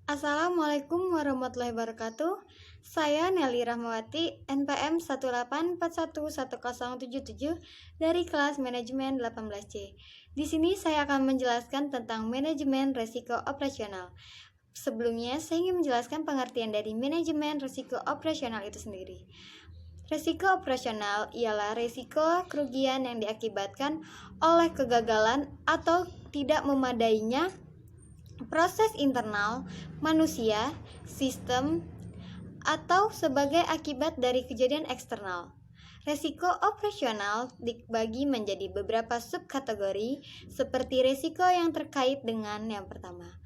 Assalamualaikum warahmatullahi wabarakatuh. Saya Nelly Rahmawati, NPM 184110077 dari kelas manajemen 18C. Di sini saya akan menjelaskan tentang manajemen risiko operasional. Sebelumnya, saya ingin menjelaskan pengertian dari manajemen risiko operasional itu sendiri. Risiko operasional ialah risiko kerugian yang diakibatkan oleh kegagalan atau tidak memadainya proses internal, manusia, sistem, atau sebagai akibat dari kejadian eksternal. Risiko operasional dibagi menjadi beberapa subkategori seperti risiko yang terkait dengan yang pertama,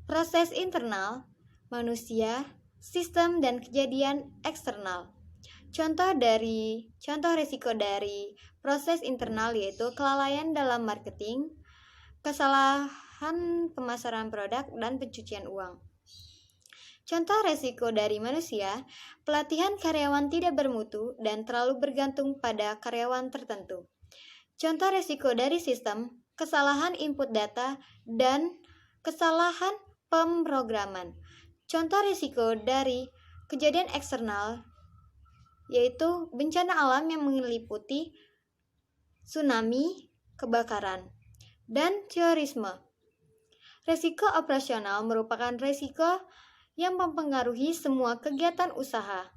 proses internal, manusia, sistem, dan kejadian eksternal. Contoh risiko dari proses internal yaitu kelalaian dalam marketing, kesalahan pemasaran produk, dan pencucian uang. Contoh risiko dari manusia, pelatihan karyawan tidak bermutu dan terlalu bergantung pada karyawan tertentu. Contoh risiko dari sistem, kesalahan input data, dan kesalahan pemrograman. Contoh risiko dari kejadian eksternal yaitu bencana alam yang meliputi tsunami, kebakaran, dan terorisme. Risiko operasional merupakan risiko yang mempengaruhi semua kegiatan usaha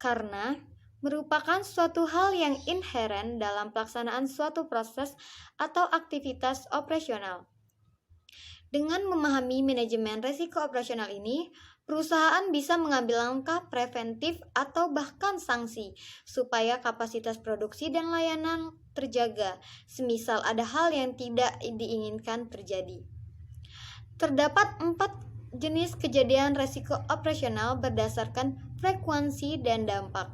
karena merupakan suatu hal yang inheren dalam pelaksanaan suatu proses atau aktivitas operasional. Dengan memahami manajemen risiko operasional ini, perusahaan bisa mengambil langkah preventif atau bahkan sanksi supaya kapasitas produksi dan layanan terjaga, semisal ada hal yang tidak diinginkan terjadi. Terdapat 4 jenis kejadian risiko operasional berdasarkan frekuensi dan dampak,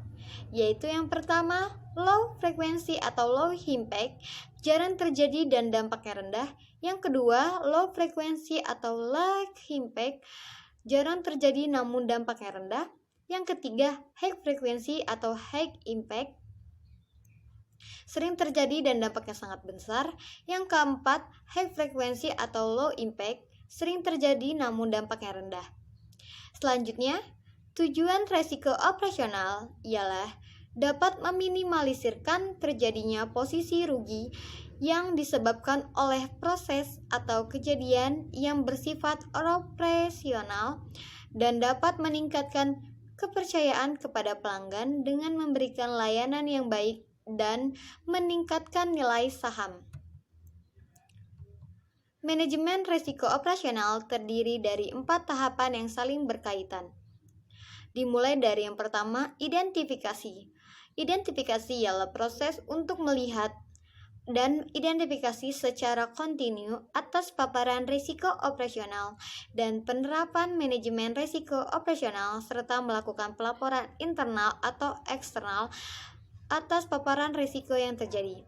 yaitu yang pertama, low frequency atau low impact, jarang terjadi dan dampaknya rendah. Yang kedua, low frequency atau low impact, jarang terjadi namun dampaknya rendah. Yang ketiga, high frequency atau high impact, sering terjadi dan dampaknya sangat besar. Yang keempat, high frequency atau low impact, sering terjadi namun dampaknya rendah. Selanjutnya, tujuan risiko operasional ialah dapat meminimalisirkan terjadinya posisi rugi yang disebabkan oleh proses atau kejadian yang bersifat operasional dan dapat meningkatkan kepercayaan kepada pelanggan dengan memberikan layanan yang baik dan meningkatkan nilai saham. Manajemen risiko operasional terdiri dari 4 tahapan yang saling berkaitan. Dimulai dari yang pertama, identifikasi. Identifikasi ialah proses untuk melihat dan identifikasi secara kontinu atas paparan risiko operasional dan penerapan manajemen risiko operasional serta melakukan pelaporan internal atau eksternal atas paparan risiko yang terjadi.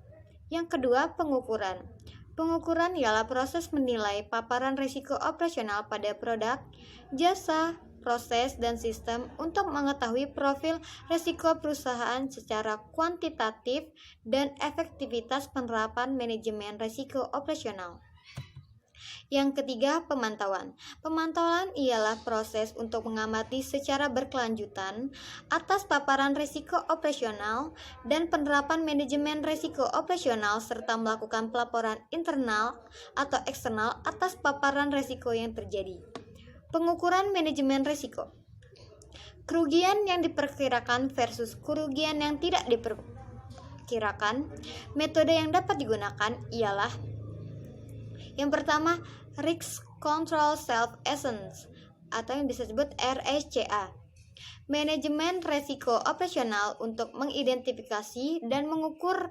Yang kedua, pengukuran. Pengukuran ialah proses menilai paparan risiko operasional pada produk, jasa, proses, dan sistem untuk mengetahui profil risiko perusahaan secara kuantitatif dan efektivitas penerapan manajemen risiko operasional. Yang ketiga, pemantauan. Pemantauan ialah proses untuk mengamati secara berkelanjutan atas paparan risiko operasional dan penerapan manajemen risiko operasional serta melakukan pelaporan internal atau eksternal atas paparan risiko yang terjadi. Pengukuran manajemen risiko. Kerugian yang diperkirakan versus kerugian yang tidak diperkirakan. Metode yang dapat digunakan ialah yang pertama, Risk Control Self-Assessment atau yang bisa disebut RSCA. Manajemen risiko operasional untuk mengidentifikasi dan mengukur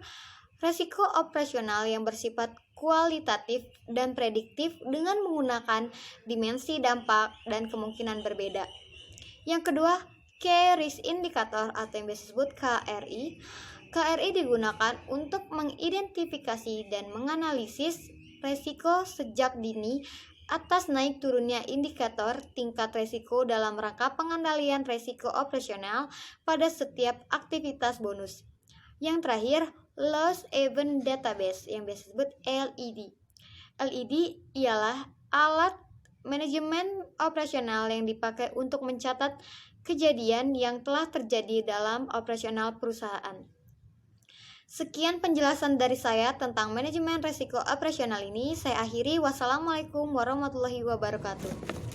risiko operasional yang bersifat kualitatif dan prediktif dengan menggunakan dimensi dampak dan kemungkinan berbeda. Yang kedua, Key Risk Indicator atau yang biasa disebut KRI. KRI digunakan untuk mengidentifikasi dan menganalisis risiko sejak dini atas naik turunnya indikator tingkat risiko dalam rangka pengendalian risiko operasional pada setiap aktivitas bonus. Yang terakhir, Loss Event Database yang biasa disebut LED. LED ialah alat manajemen operasional yang dipakai untuk mencatat kejadian yang telah terjadi dalam operasional perusahaan. Sekian penjelasan dari saya tentang manajemen risiko operasional ini. Saya akhiri. Wassalamualaikum warahmatullahi wabarakatuh.